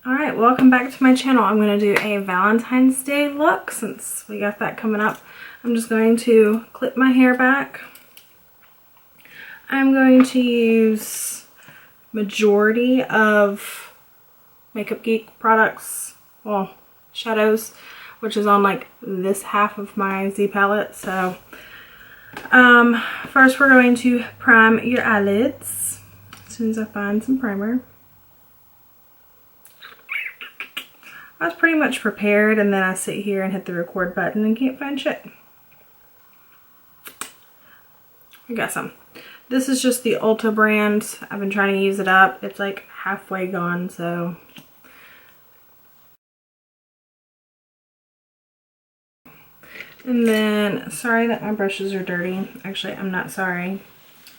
Alright, welcome back to my channel. I'm going to do a Valentine's Day look since we got that coming up. I'm just going to clip my hair back. I'm going to use majority of Makeup Geek products, well, shadows, which is on like this half of my Z palette. So first we're going to prime your eyelids as soon as I find some primer. I was pretty much prepared, and then I sit here and hit the record button and can't find shit. I got some. This is just the Ulta brand. I've been trying to use it up. It's like halfway gone, so. And then, sorry that my brushes are dirty. Actually, I'm not sorry.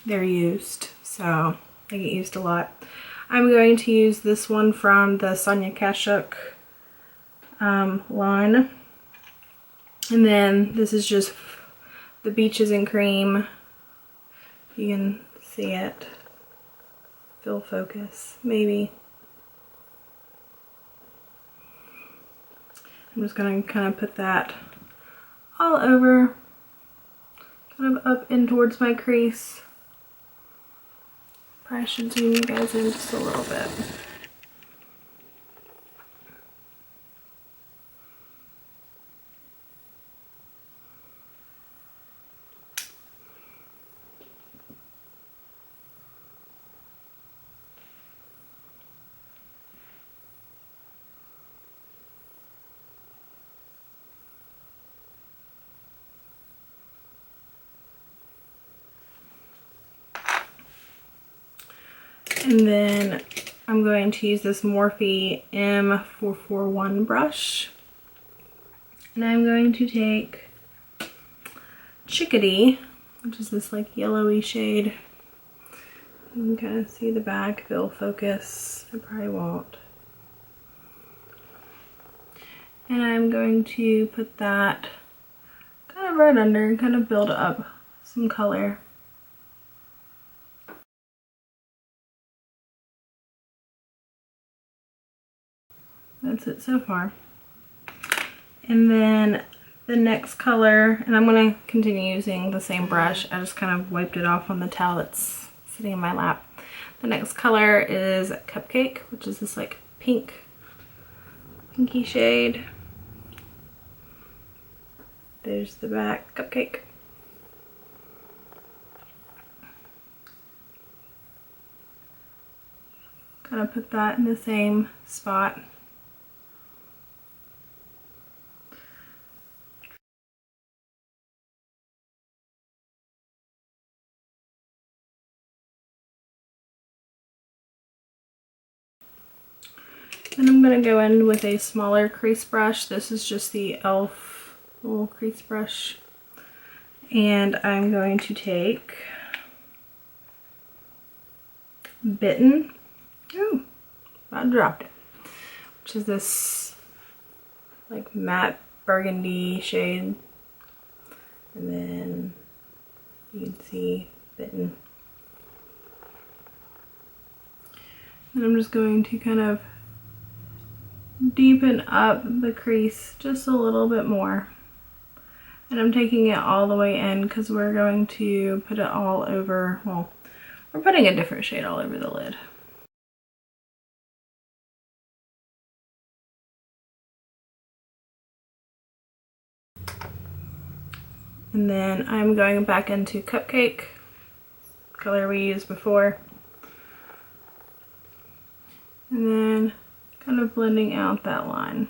They're used, so they get used a lot. I'm going to use this one from the Sonia Kashuk line, and then this is just the Beaches and Cream. You can see it. Fill focus, maybe. I'm just gonna kind of put that all over, kind of up in towards my crease. Probably should zoom you guys in just a little bit. And then I'm going to use this Morphe M441 brush. And I'm going to take Chickadee, which is this like yellowy shade. You can kind of see the back, fill focus. I probably won't. And I'm going to put that kind of right under and kind of build up some color. That's it so far. And then the next color, and I'm going to continue using the same brush. I just kind of wiped it off on the towel that's sitting in my lap. The next color is Cupcake, which is this like pinky shade. There's the back, Cupcake. Kind of put that in the same spot. Then I'm going to go in with a smaller crease brush. This is just the e.l.f. little crease brush. And I'm going to take Bitten. Ooh, I dropped it. Which is this like matte burgundy shade. And then you can see Bitten. And I'm just going to kind of deepen up the crease just a little bit more. And I'm taking it all the way in because we're going to put it all over, well, we're putting a different shade all over the lid. And then I'm going back into Cupcake, color we used before. And then kind of blending out that line.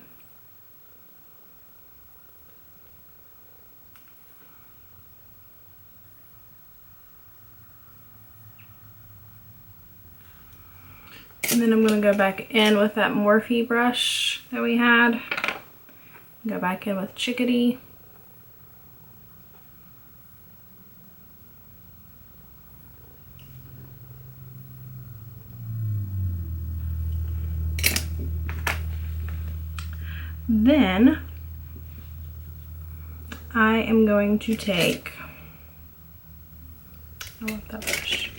And then I'm going to go back in with that Morphe brush that we had. Go back in with Chickadee. Then I am going to take, I love that brush.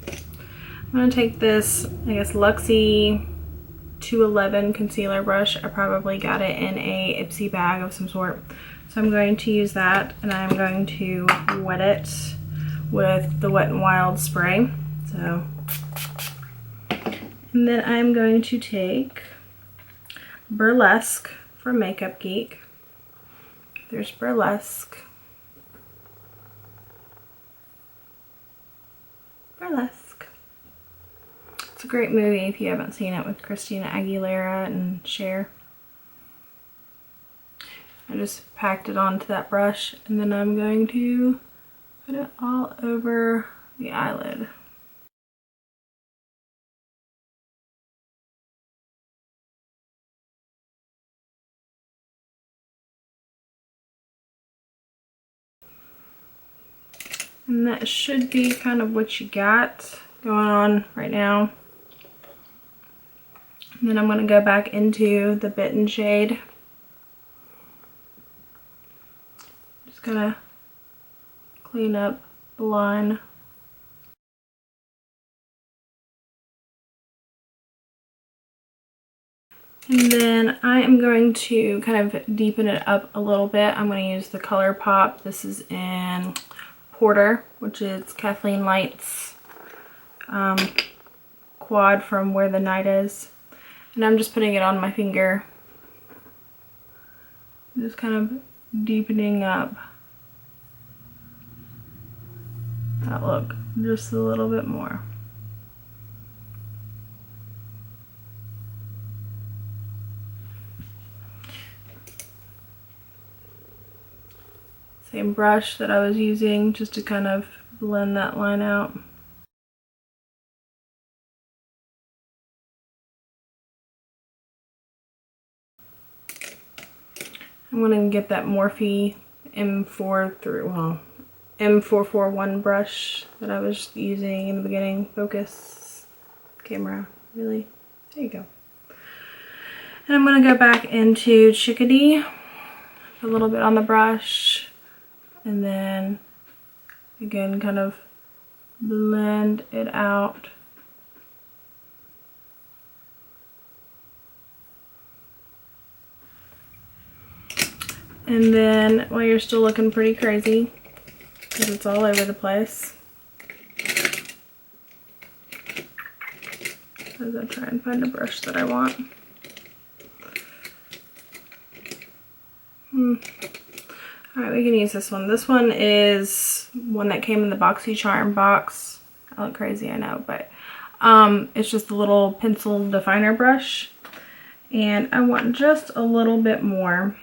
I'm going to take this, I guess, Luxie 211 concealer brush. I probably got it in a Ipsy bag of some sort. So I'm going to use that, and I'm going to wet it with the Wet n Wild spray. So, and then I'm going to take Burlesque from Makeup Geek. There's Burlesque. Burlesque. It's a great movie if you haven't seen it, with Christina Aguilera and Cher. I just packed it onto that brush, and then I'm going to put it all over the eyelid. And that should be kind of what you got going on right now. And then I'm going to go back into the Bitten shade. Just gonna clean up the line. And then I am going to kind of deepen it up a little bit. I'm going to use the ColourPop. This is in Porter, which is Kathleen Light's quad from Where the Night Is. And I'm just putting it on my finger. Just kind of deepening up that look just a little bit more. Same brush that I was using just to kind of blend that line out. I'm going to get that Morphe M441 brush that I was using in the beginning. Focus camera, really. There you go. And I'm going to go back into Chickadee, a little bit on the brush, and then again kind of blend it out. And then, while you're still looking pretty crazy, because it's all over the place, as I try and find a brush that I want. Alright, we can use this one. This one is one that came in the BoxyCharm box. I look crazy, I know, but it's just a little pencil definer brush. And I want just a little bit more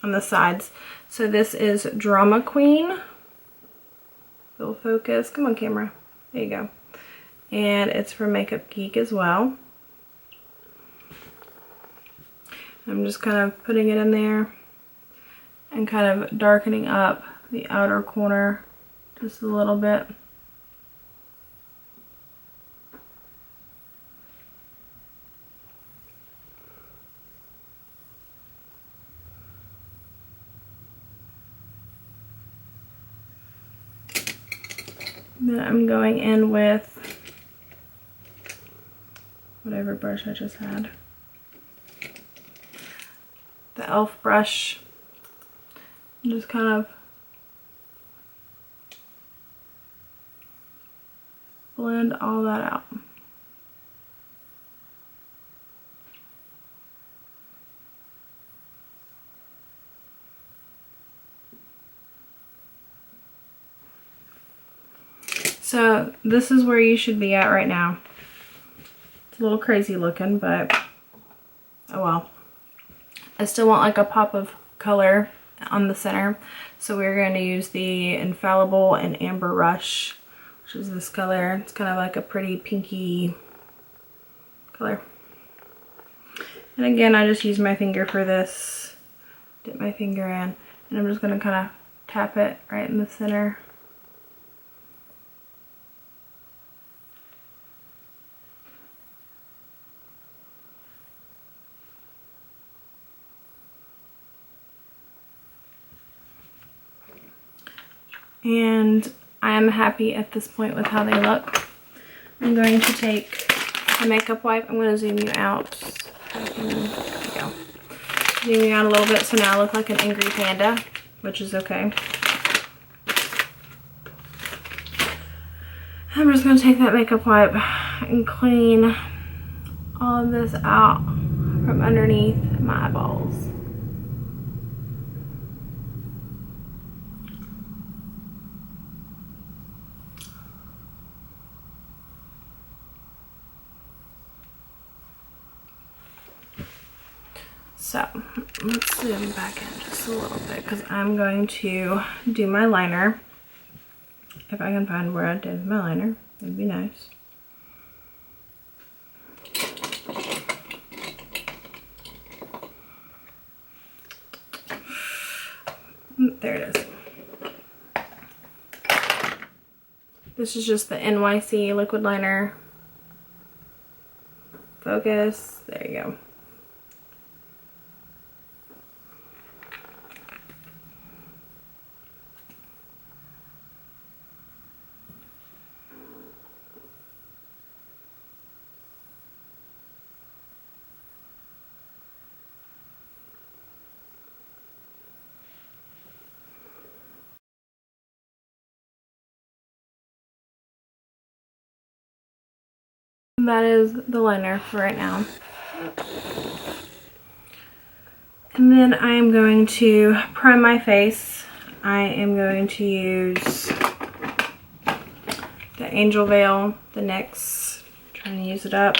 on the sides. So this is Drama Queen. Full focus. Come on, camera. There you go. And it's from Makeup Geek as well. I'm just kind of putting it in there and kind of darkening up the outer corner just a little bit. Then I'm going in with whatever brush I just had. The e.l.f. brush. And just kind of blend all that out. So this is where you should be at right now. It's a little crazy looking, but oh well. I still want like a pop of color on the center, so we're going to use the Infallible and Amber Rush, which is this color. It's kind of like a pretty pinky color. And again, I just use my finger for this. Dip my finger in, and I'm just going to kind of tap it right in the center. And I am happy at this point with how they look. I'm going to take a makeup wipe. I'm going to zoom you out. There we go. Zoom you out a little bit so now I look like an angry panda, which is okay. I'm just going to take that makeup wipe and clean all of this out from underneath my eyeballs. So let's zoom back in just a little bit because I'm going to do my liner. If I can find where I did my liner, that'd be nice. There it is. This is just the NYC liquid liner. Focus. There you go. That is the liner for right now. And then I am going to prime my face. I am going to use the Angel Veil, the NYX. Trying to use it up.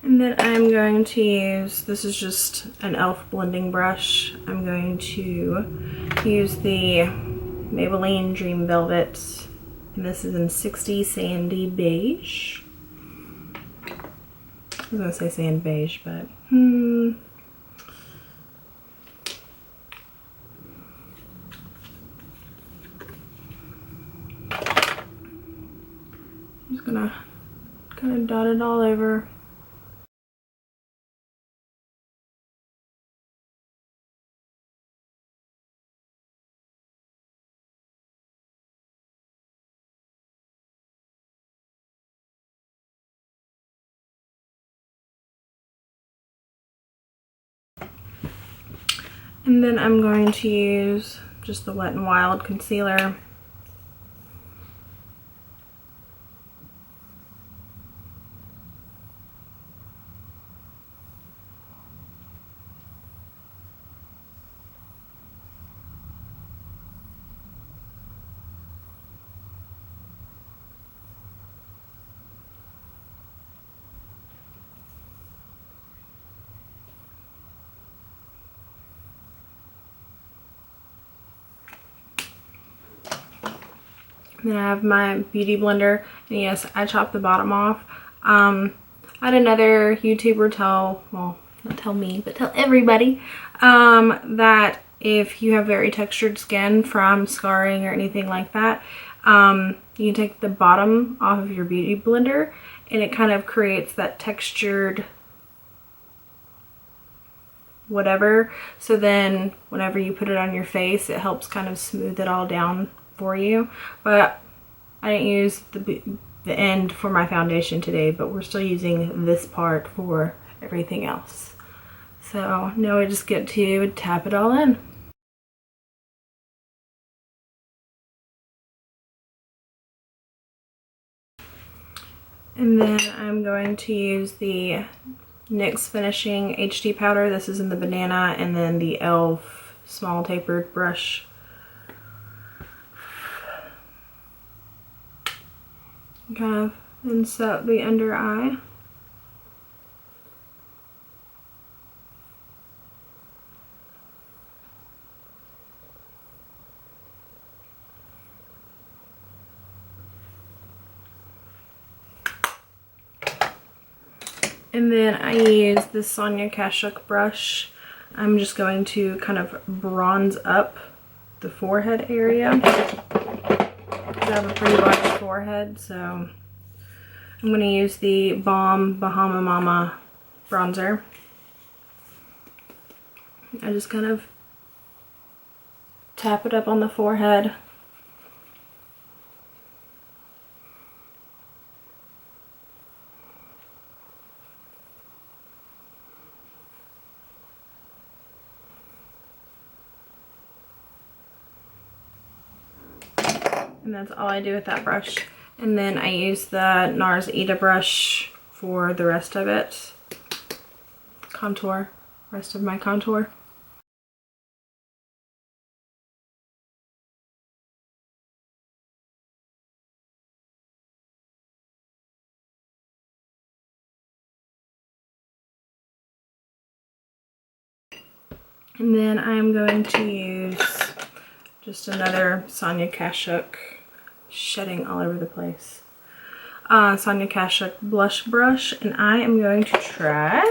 And then I'm going to use, this is just an e.l.f. blending brush. I'm going to use the Maybelline Dream Velvet. And this is in 60 Sandy Beige. I was going to say sand beige, but I'm just going to kind of dot it all over. And then I'm going to use just the Wet n Wild concealer. Then I have my beauty blender, and yes, I chopped the bottom off. I had another YouTuber tell, well, not tell me, but tell everybody, that if you have very textured skin from scarring or anything like that, you can take the bottom off of your beauty blender, and it kind of creates that textured whatever. So then whenever you put it on your face, it helps kind of smooth it all down for you. But I didn't use the end for my foundation today, but we're still using this part for everything else. So now I just get to tap it all in. And then I'm going to use the NYX Finishing HD powder. This is in the banana, and then the e.l.f. small tapered brush. Kind of insert the under eye. And then I use this Sonia Kashuk brush. I'm just going to kind of bronze up the forehead area. I have a pretty large forehead, so I'm going to use the Balm Bahama Mama bronzer. I just kind of tap it up on the forehead. And that's all I do with that brush. And then I use the NARS Ita brush for the rest of it. Contour, rest of my contour. And then I'm going to use just another Sonia Kashuk, shedding all over the place, Sonia Kashuk blush brush, and I am going to try,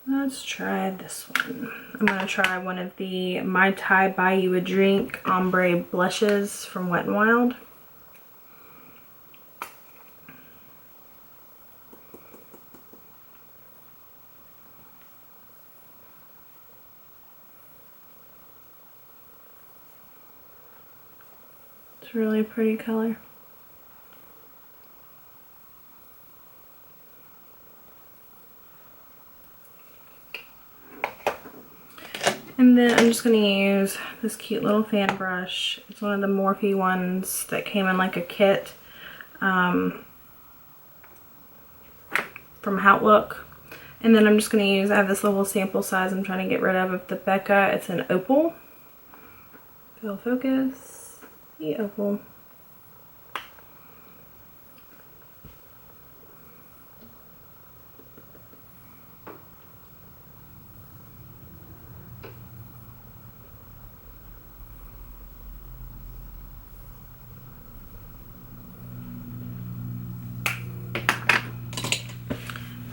let's try this one. I'm going to try one of the Mai Tai Buy You a Drink Ombre blushes from Wet n Wild. It's a really pretty color. And then I'm just going to use this cute little fan brush. It's one of the Morphe ones that came in like a kit from Outlook. And then I'm just going to use, I have this little sample size I'm trying to get rid of the Becca. It's an opal. Fill focus. The opal.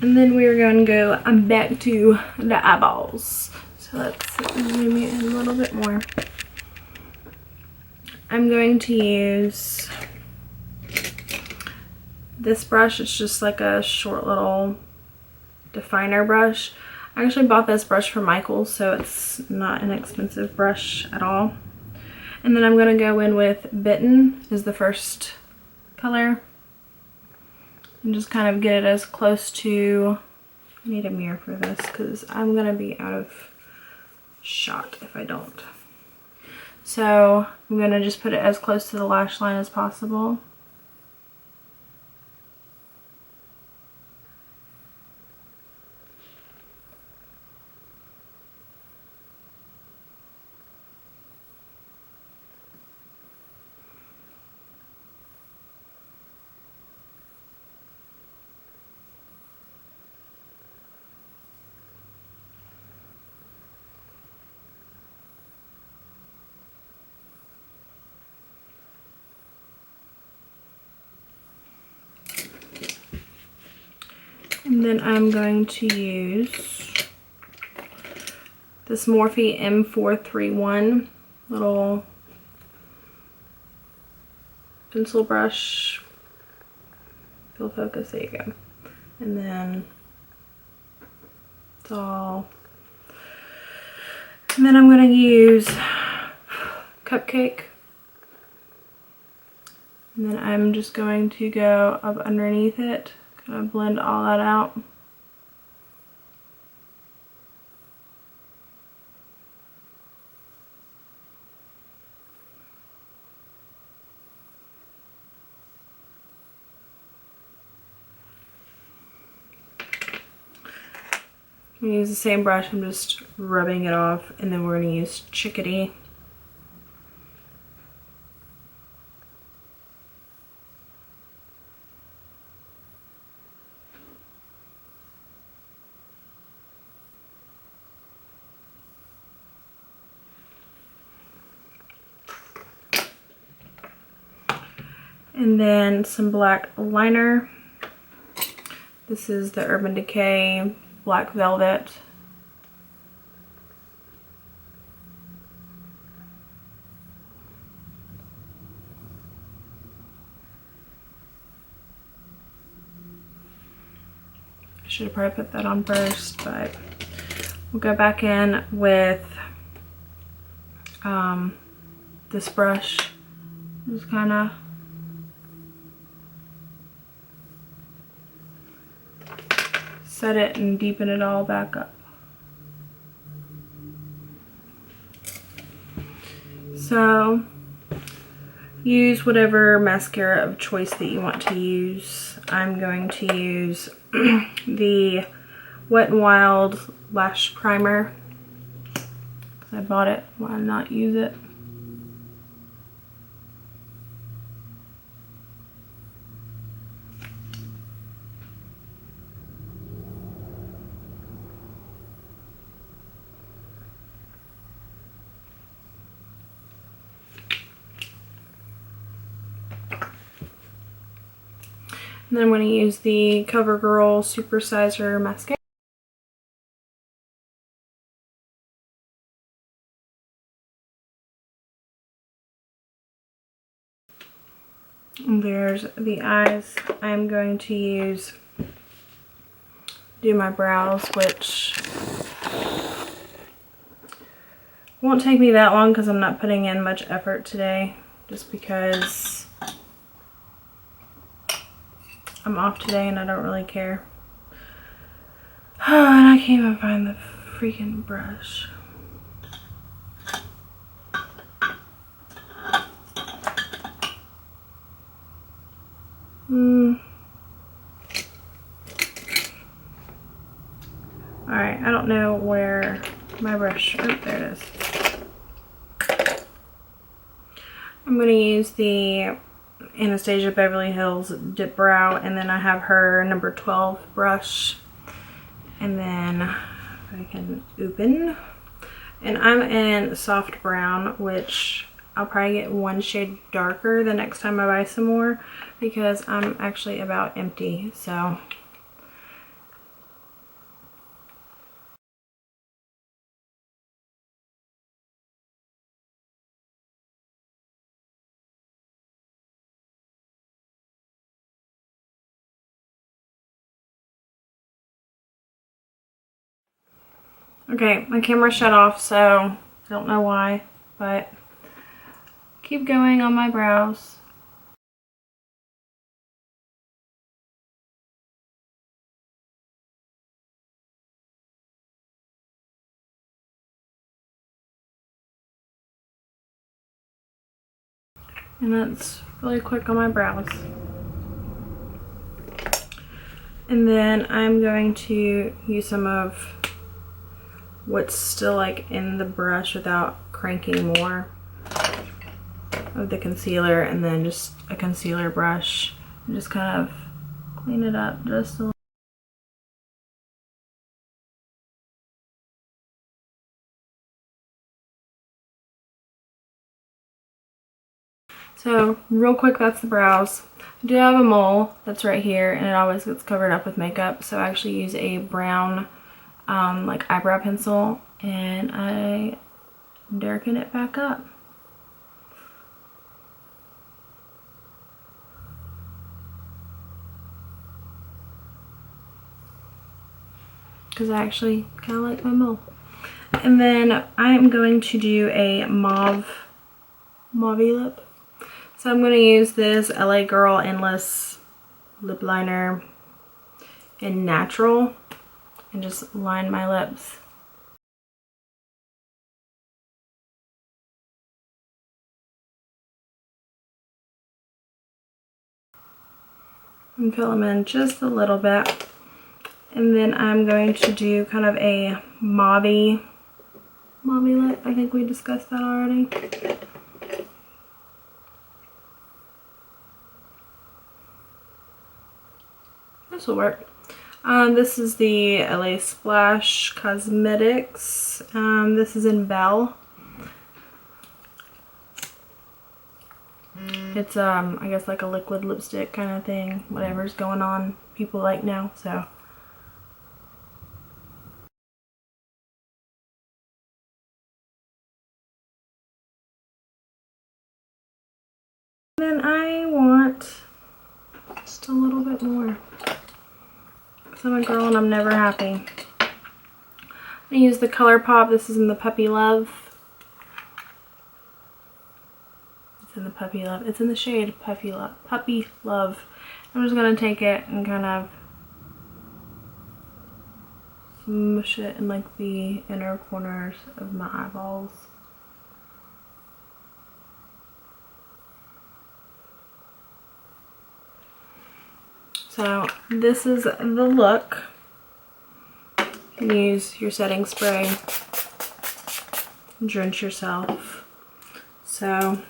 And then we're going to go back to the eyeballs. So let's zoom in a little bit more. I'm going to use this brush. It's just like a short little definer brush. I actually bought this brush from Michael's, so it's not an expensive brush at all. And then I'm going to go in with Bitten is the first color. And just kind of get it as close to, I need a mirror for this because I'm going to be out of shot if I don't. So I'm going to just put it as close to the lash line as possible. And then I'm going to use this Morphe M431 little pencil brush. Fill focus, there you go. And then it's all. And then I'm going to use Cupcake. And then I'm just going to go up underneath it. Kind of blend all that out. I'm going to use the same brush, I'm just rubbing it off, and then we're going to use Chickadee. And then some black liner. This is the Urban Decay Black Velvet. I should have probably put that on first, but we'll go back in with this brush. Just kind of set it and deepen it all back up. So use whatever mascara of choice that you want to use. I'm going to use the Wet n Wild Lash Primer. I bought it, why not use it? And then I'm going to use the CoverGirl Supersizer Mascara. And there's the eyes. I'm going to do my brows, which won't take me that long because I'm not putting in much effort today, just because I'm off today and I don't really care. And I can't even find the freaking brush. Alright, I don't know where my brush, oh, there it is. I'm going to use the Anastasia Beverly Hills Dip Brow, and then I have her number 12 brush. And then I can open. And I'm in soft brown, which I'll probably get one shade darker the next time I buy some more, because I'm actually about empty, so. Okay, my camera shut off, so I don't know why, but keep going on my brows. And that's really quick on my brows. And then I'm going to use some of what's still like in the brush without cranking more of the concealer, and then just a concealer brush and just kind of clean it up just a little. So real quick, that's the brows. I do have a mole that's right here, and it always gets covered up with makeup, so I actually use a brown like eyebrow pencil, and I darken it back up. Because I actually kind of like my mole. And then I'm going to do a mauve lip. So I'm going to use this LA Girl Endless lip liner in Natural and just line my lips. And fill them in just a little bit. And then I'm going to do kind of a mauve lip. I think we discussed that already. This will work. This is the LA Splash Cosmetics. This is in Belle. It's I guess like a liquid lipstick kind of thing, whatever's going on people like now. So then I want just a little bit more. Because I'm a girl and I'm never happy. I use the ColourPop. This is in the Puppy Love. It's in the Puppy Love. It's in the shade Puppy Love. Puppy Love. I'm just going to take it and kind of smush it in like the inner corners of my eyeballs. So this is the look. You can use your setting spray, drench yourself. So